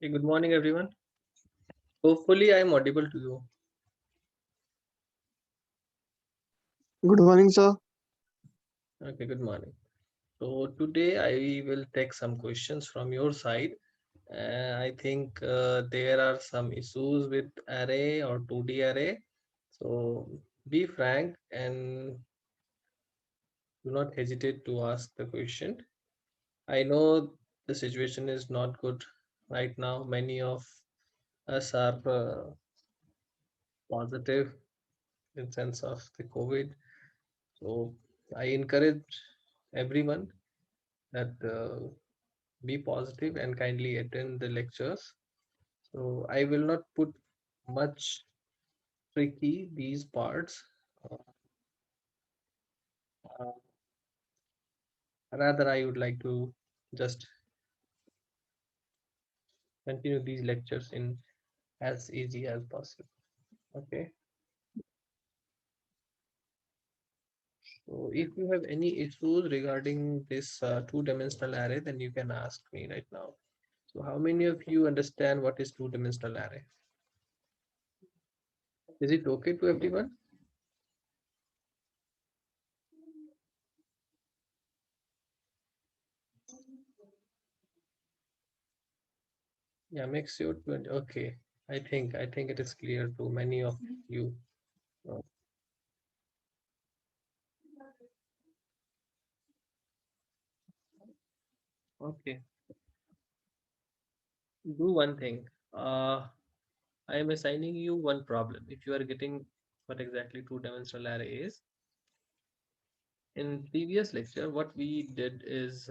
Hey, good morning, everyone. Hopefully, I'm audible to you. Good morning, sir. Okay, good morning. So, today I will take some questions from your side. I think there are some issues with array or 2D array. So, be frank and do not hesitate to ask the question. I know the situation is not good right now. Many of us are positive in sense of the COVID. So, I encourage everyone that be positive and kindly attend the lectures. So I will not put much tricky these parts. Uh, uh, Rather, I would like to just continue these lectures in as easy as possible. Okay. So if you have any issues regarding this two-dimensional array, then you can ask me right now. So how many of you understand what is two-dimensional array? Is it okay to everyone? Yeah, make sure to. Okay. I think it is clear to many of you. Uh, Okay. Do one thing. I am assigning you one problem. If you are getting what exactly two-dimensional array is, in previous lecture, what we did is,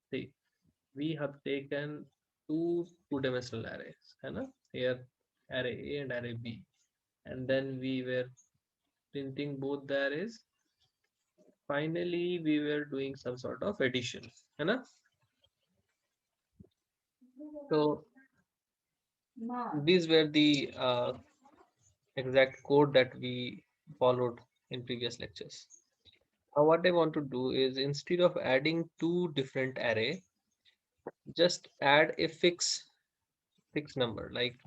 see, we have taken two-dimensional arrays, है ना? Here, array A and array B, and then we were printing both the arrays. Finally, we were doing some sort of addition, है ना? So these were the exact code that we followed in previous lectures. Now what I want to do is instead of adding two different array, just add a fixed number. Like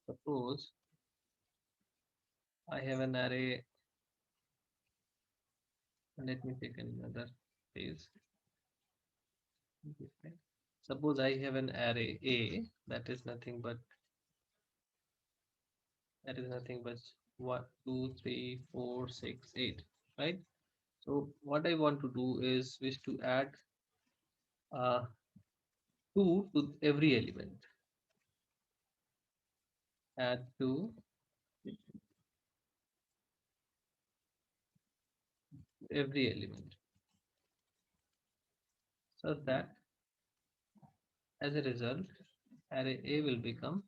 suppose I have an array. Let me take another page. Suppose I have an array A that is nothing but 1, 2, 3, 4, 6, 8, right? So what I want to do is wish to add uh, 2 to every element. Add 2 every element, so that as a result array A will become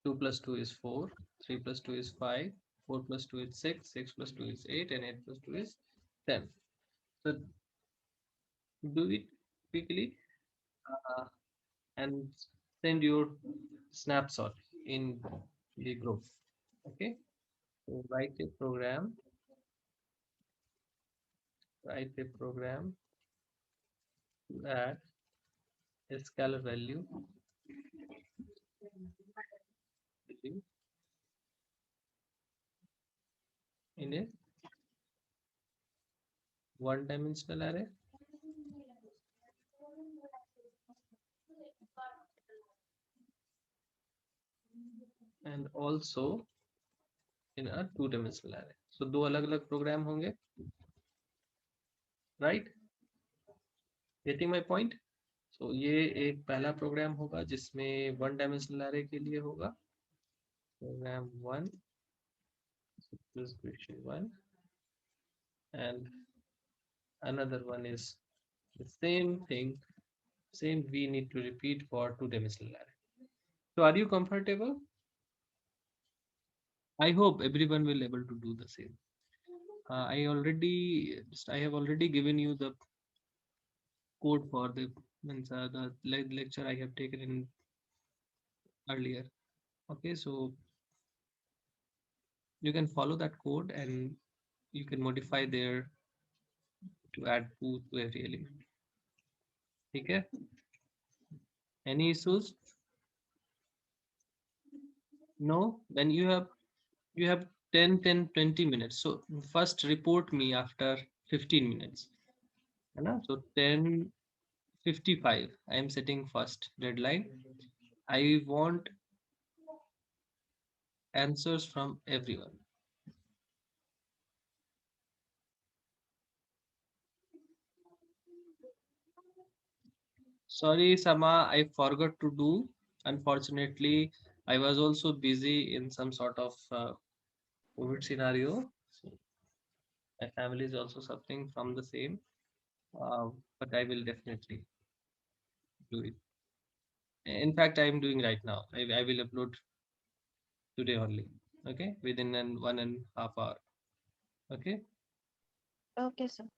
2 plus 2 is 4, 3 plus 2 is 5, 4 plus 2 is 6, 6 plus 2 is 8, and 8 plus 2 is 10. So do it quickly uh, and send your snapshot in the group. Okay, so write a program to add a scalar value in a one dimensional array and also in a two dimensional array. So दो अलग अलग programme होंगे, right? Getting my point? So ये एक पहला programme होगा जिसमें one dimensional array के लिए होगा programme one, this question one, and another one is the same thing, same we need to repeat for two dimensional array. So are you comfortable? I hope everyone will able to do the same. I have already given you the code for the means the lecture I have taken in earlier. Okay, so you can follow that code and you can modify there to add two to every element. Okay, Any issues? No? Then you have 10, 10, 20 minutes. So first report me after 15 minutes. है ना? So 10:55. I am setting first deadline. I want answers from everyone. Sorry, Sama, I forgot to do. Unfortunately, I was also busy in some sort of COVID scenario. So my family is also suffering from the same, but I will definitely do it. In fact, I am doing right now. I will upload today only. Okay, within 1.5 hour. Okay. Okay, sir.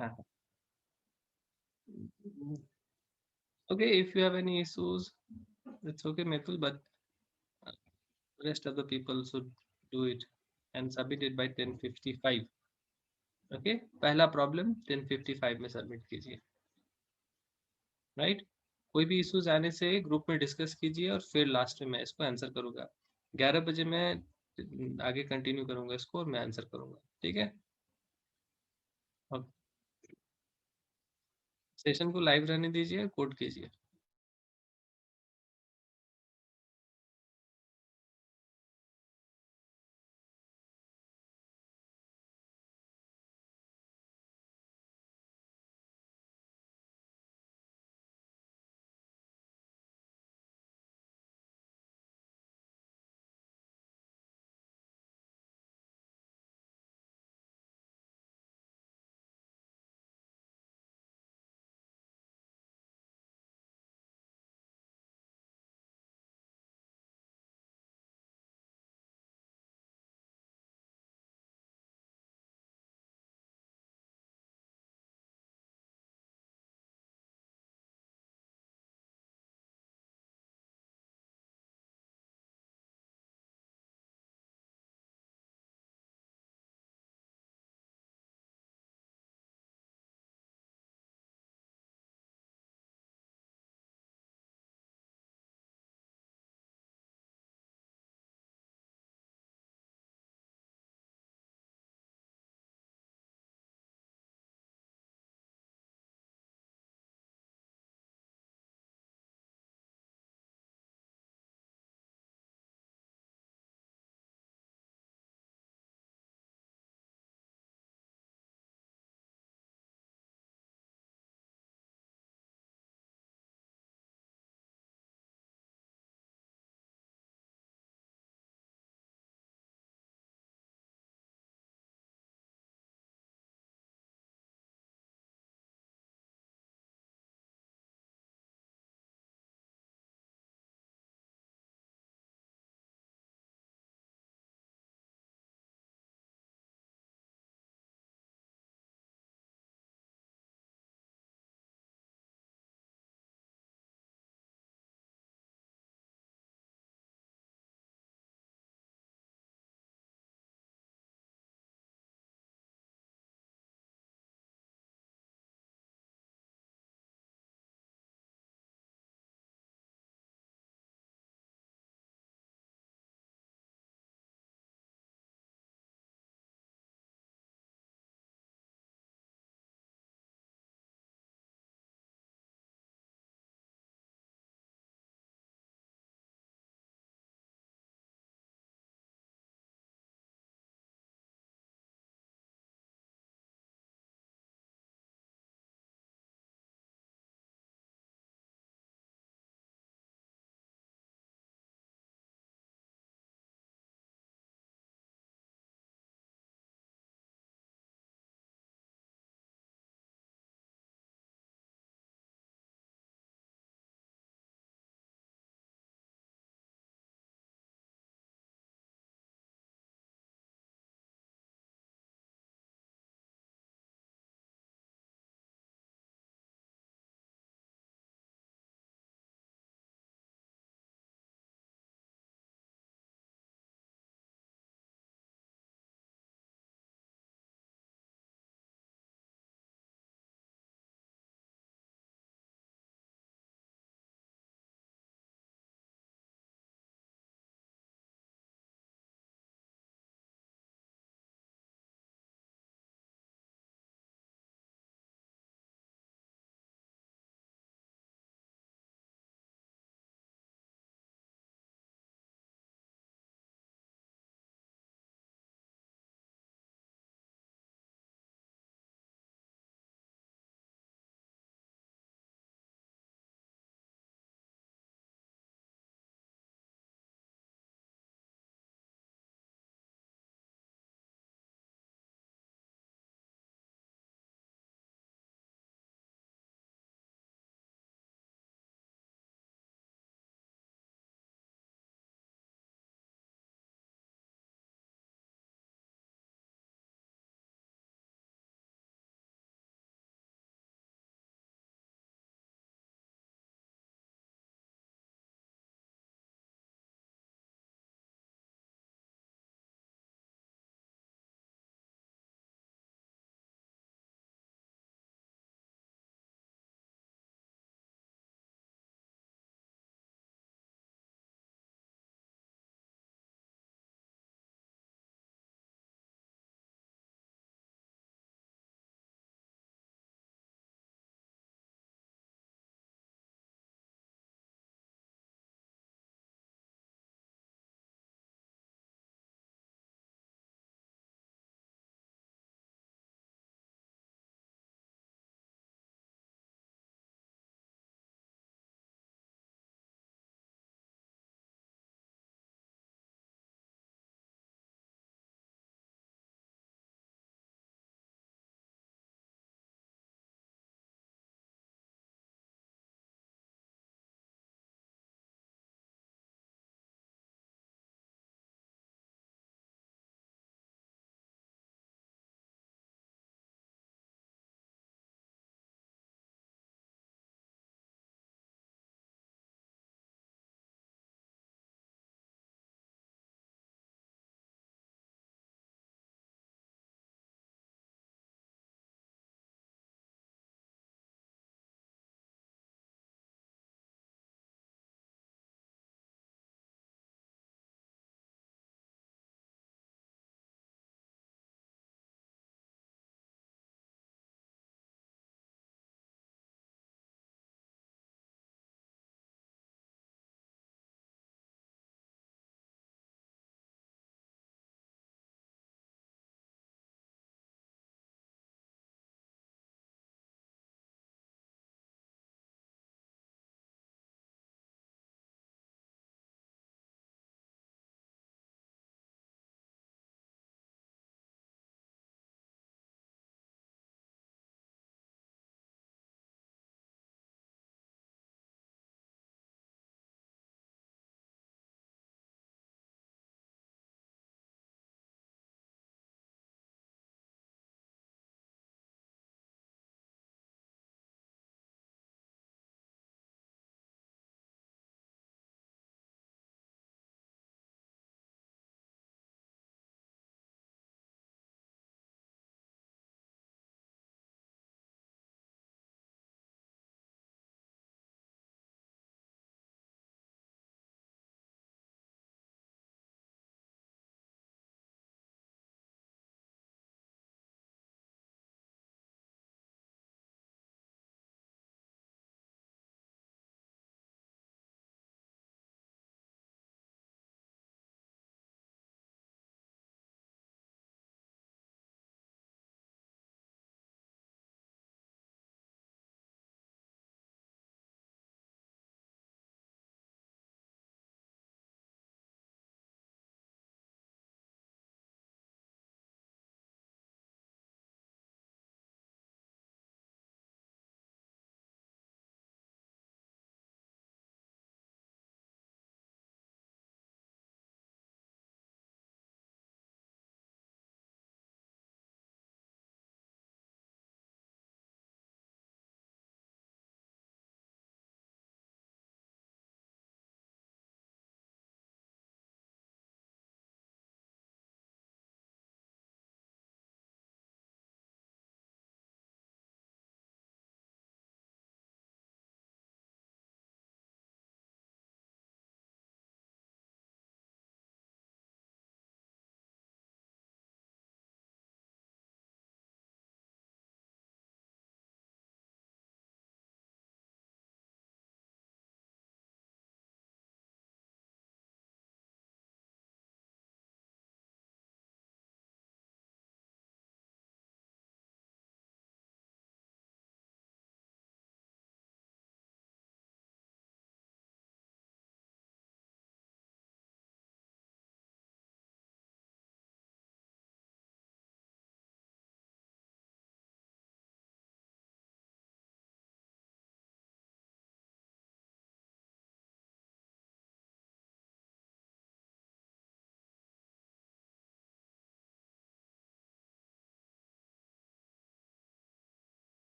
हाँ. Okay, if you have any issues, it's okay, Methul, but rest of the people should do it and submit it by 10:55. Okay पहला problem 10:55 में submit कीजिए right कोई भी issues आने से group में discuss कीजिए और फिर लास्ट में मैं इसको आंसर करूंगा 11 बजे मैं आगे कंटिन्यू करूंगा इसको और मैं आंसर करूंगा ठीक है और सेशन को लाइव रहने दीजिए कोड कीजिए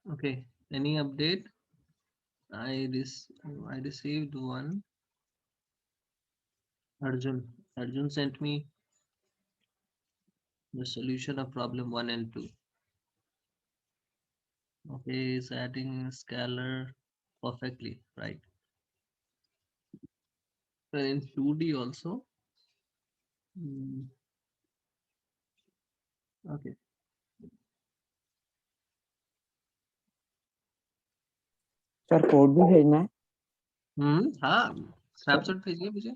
Okay. Any update? I received one. Arjun. Arjun sent me the solution of problem 1 and 2. Okay, is adding scalar perfectly, right? And in 2D also. Okay. Sir code भी भेजना है हाँ, snapshot भेजिए मुझे।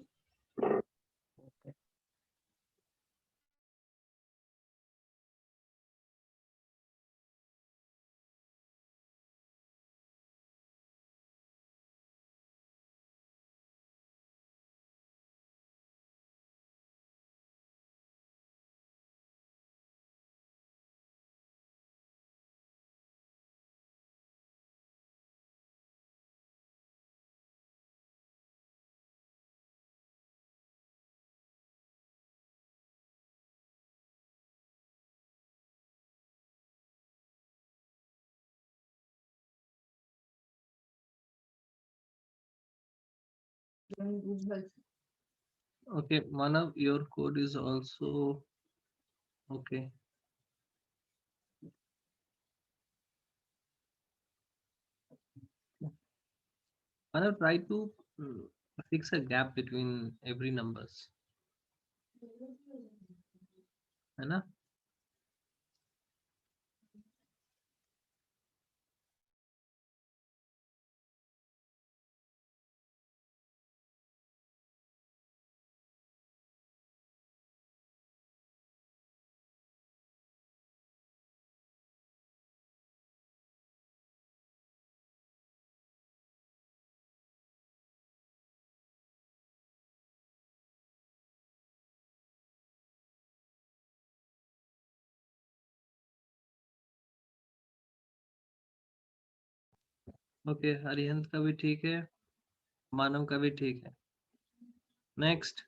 Okay, Manav, your code is also okay. Manav, try to fix a gap between every numbers. है ना? Okay, हरिहंत का भी ठीक है, मानव का भी ठीक है। नेक्स्ट।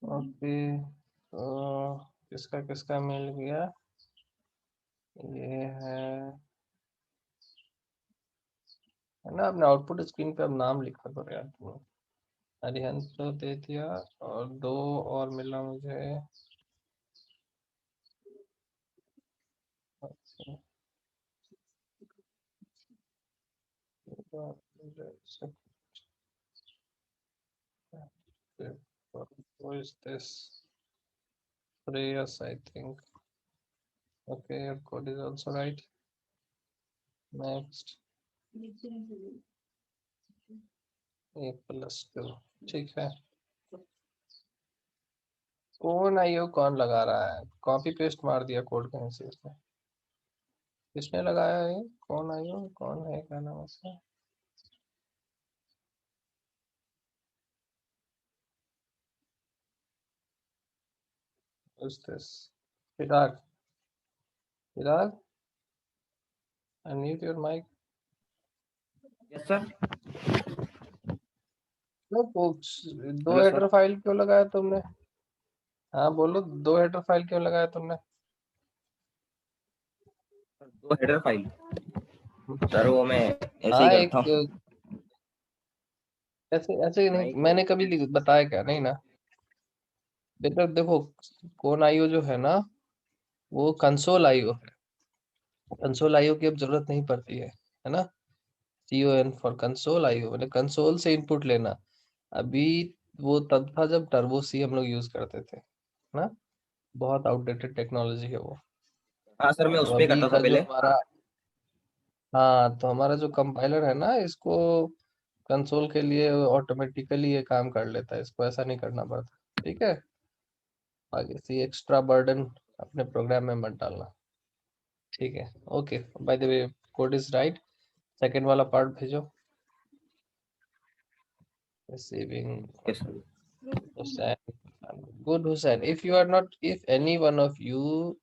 ओके, तो किसका किसका मिल गया? ये है ना, अपने आउटपुट स्क्रीन पे अब नाम लिखा करो यार तुम। अरिहंत तो दे दिया, और 2 और मिला मुझे। अच्छा, who is this? Prayas, I think. Okay, your code is also right. Next, A+2, ठीक है। कौन आईओ कौन लगा रहा है? कॉपी पेस्ट मार दिया कोड कहीं से इसने। किसने लगाया है? कौन आईओ कौन है, क्या नाम है उसका? Who's this? Chirag, Chirag, unmute your mic. Yes sir. No folks, 2 hello header sir. File क्यों लगाया तुमने? हाँ बोलो, 2 हेडर फाइल क्यों लगाया तुमने? 2 हेडर फाइल सर, वो मैं ऐसे ही हाँ, एक करता हूँ। ऐसे ऐसे हाँ, नहीं, एक मैंने कभी बताया क्या? नहीं ना बेटा, देखो, कौन आईओ जो है ना, वो कंसोल आईओ है। कंसोल आईओ की अब जरूरत नहीं पड़ती है ना। CON फॉर कंसोल आईओ, मतलब कंसोल से इनपुट लेना। अभी वो तब था जब टर्बो सी हम लोग यूज करते थे ना। बहुत आउटडेटेड टेक्नोलॉजी है वो। हाँ सर, मैं उस तो पे अभी करता था का जो पहले। हमारा, हाँ, तो हमारा जो कंपाइलर है ना, इसको कंसोल के लिए ऑटोमेटिकली ये काम कर लेता है, इसको ऐसा नहीं करना पड़ता। ठीक है, आगे से एक्स्ट्रा बर्डन अपने प्रोग्राम में मत डालना। ठीक है, okay, by the way code is right. Second वाला पार्ट भेजो। Receiving yes sir. Hussain. Good, Hussain. If you are not, if any one of you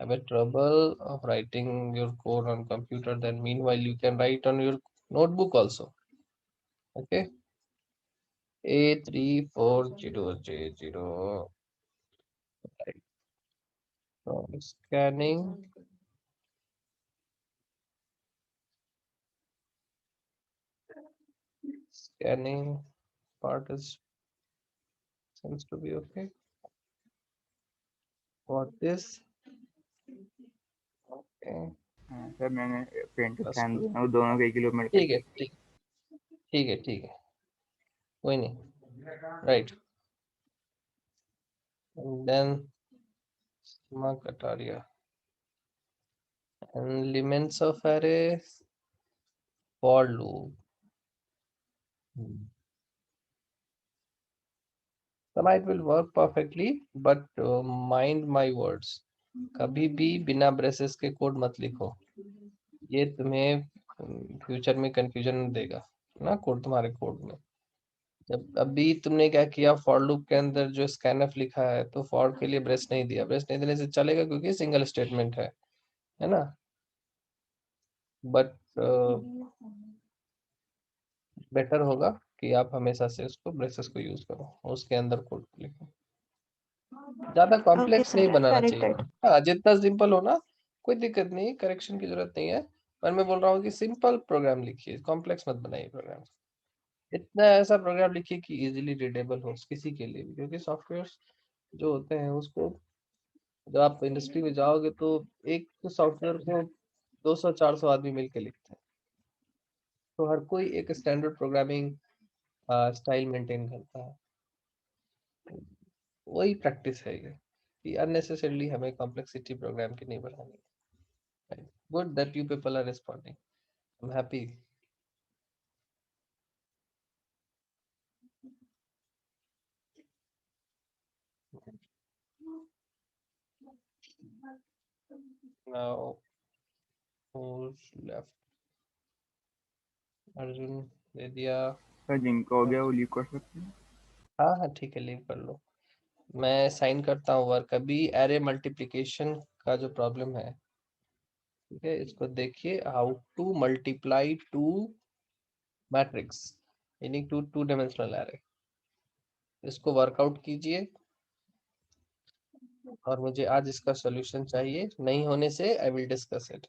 have a trouble of writing your code on computer, then meanwhile you can write on your notebook also. Okay. A3400. Right. So scanning. Scanning part is seems to be okay. What this? Okay. हाँ sir, मैंने paint Plus scan two. दोनों के kilometre ठीक करके। है, ठीक है, कोई नहीं, right. And then Kataria. Elements of array, for loop. So it will work perfectly, but mind my words. कभी भी बिना ब्रेसेस के कोड मत लिखो, ये तुम्हें फ्यूचर में कंफ्यूजन देगा ना कोड, तुम्हारे कोड में। जब अभी तुमने क्या किया, फॉर लूप के अंदर जो स्कैनफ लिखा है, तो फॉर के लिए ब्रेस नहीं दिया। ब्रेस नहीं देने से चलेगा क्योंकि सिंगल स्टेटमेंट है ना। बट बेटर होगा कि आप हमेशा से उसको ब्रेसेस को यूज करो, उसके अंदर कोड लिखो। ज्यादा Okay, कॉम्प्लेक्स sir. नहीं बनाना चाहिए। Corrected. हाँ, जितना सिंपल हो ना, कोई दिक्कत नहीं, करेक्शन की जरूरत नहीं है। पर मैं बोल रहा हूँ कि सिंपल प्रोग्राम लिखिए, कॉम्प्लेक्स मत बनाइए प्रोग्राम। इतना ऐसा प्रोग्राम लिखिए कि इजीली रीडेबल हो किसी के लिए भी, क्योंकि सॉफ्टवेयर जो होते हैं उसको, जब आप इंडस्ट्री में जाओगे तो एक सॉफ्टवेयर को 200-400 आदमी मिलकर लिखते हैं। तो हर कोई एक स्टैंडर्ड प्रोग्रामिंग स्टाइल मेंटेन करता है। वही प्रैक्टिस है ये, कि अननेसेसरली हमें कॉम्प्लेक्सिटी प्रोग्राम की नहीं बढ़ानी है। Good that you people are responding, I am happy. Now who's left? Arjun दे दिया। सर, जिनका हो गया वो लीव कर सकते हैं। हाँ हाँ, ठीक है, लीव कर लो। मैं साइन करता हूँ वर्क। अभी एरे मल्टीप्लिकेशन का जो प्रॉब्लम है, ठीक है, इसको देखिए। How to multiply two matrix, यानी टू डायमेंशनल एरे। इसको वर्कआउट कीजिए और मुझे आज इसका सॉल्यूशन चाहिए, नहीं होने से I will discuss it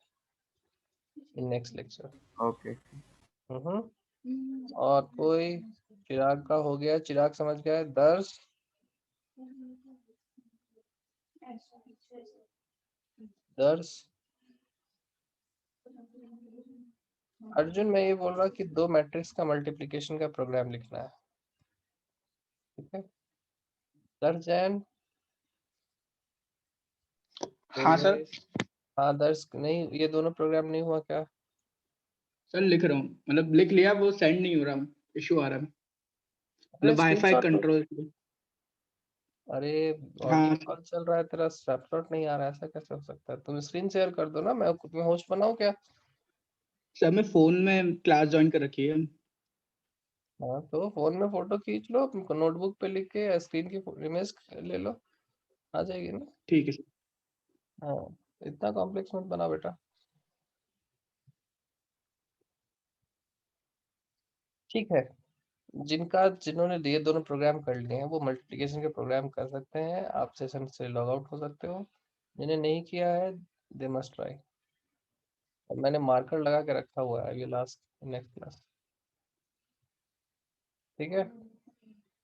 in next lecture. Okay और कोई? चिराग का हो गया, चिराग समझ गया। दर्श, दर्श, अर्जुन, मैं ये बोल रहा कि 2 मैट्रिक्स का मल्टीप्लिकेशन का प्रोग्राम लिखना है, ठीक है? दर्श जैन, हाँ सर। हाँ दर्श, नहीं ये दोनों प्रोग्राम नहीं हुआ क्या? सर लिख रहा हूँ, मतलब लिख लिया, वो सेंड नहीं हो रहा, इशू आ रहा है, मतलब वाईफाई screenshot लो। कंट्रोल। अरे हाँ ऑडियो कॉल चल रहा है, तेरा स्नैपशॉट नहीं आ रहा है, ऐसा कैसे हो सकता है? तुम स्क्रीन शेयर कर दो ना, मैं होस्ट बनाऊं क्या? सर मैं फोन में क्लास ज्वाइन कर रखी है। हाँ तो फोन में फोटो खींच लो, नोटबुक पे लिख के स्क्रीन की इमेज ले लो, आ जाएगी ना। ठीक है सर। हाँ, इतना कॉम्प्लेक्स मत बना बेटा। ठीक है, जिन्होंने ये दोनों प्रोग्राम कर लिए हैं वो मल्टीप्लिकेशन के प्रोग्राम कर सकते हैं, आप सेशन से लॉग आउट हो सकते हो। जिन्हें नहीं किया है दे मस्ट ट्राई। और मैंने मार्कर लगा के रखा हुआ है, ये लास्ट नेक्स्ट क्लास, ठीक है?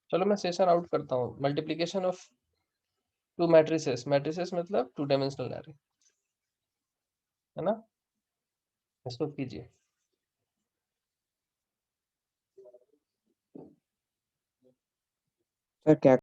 चलो मैं सेशन आउट करता हूँ। मल्टीप्लिकेशन ऑफ 2 मैट्रिसेस, मैट्रिसेस मतलब 2 डायमेंशनल एरे, है ना? इसको कीजिए। सर क्या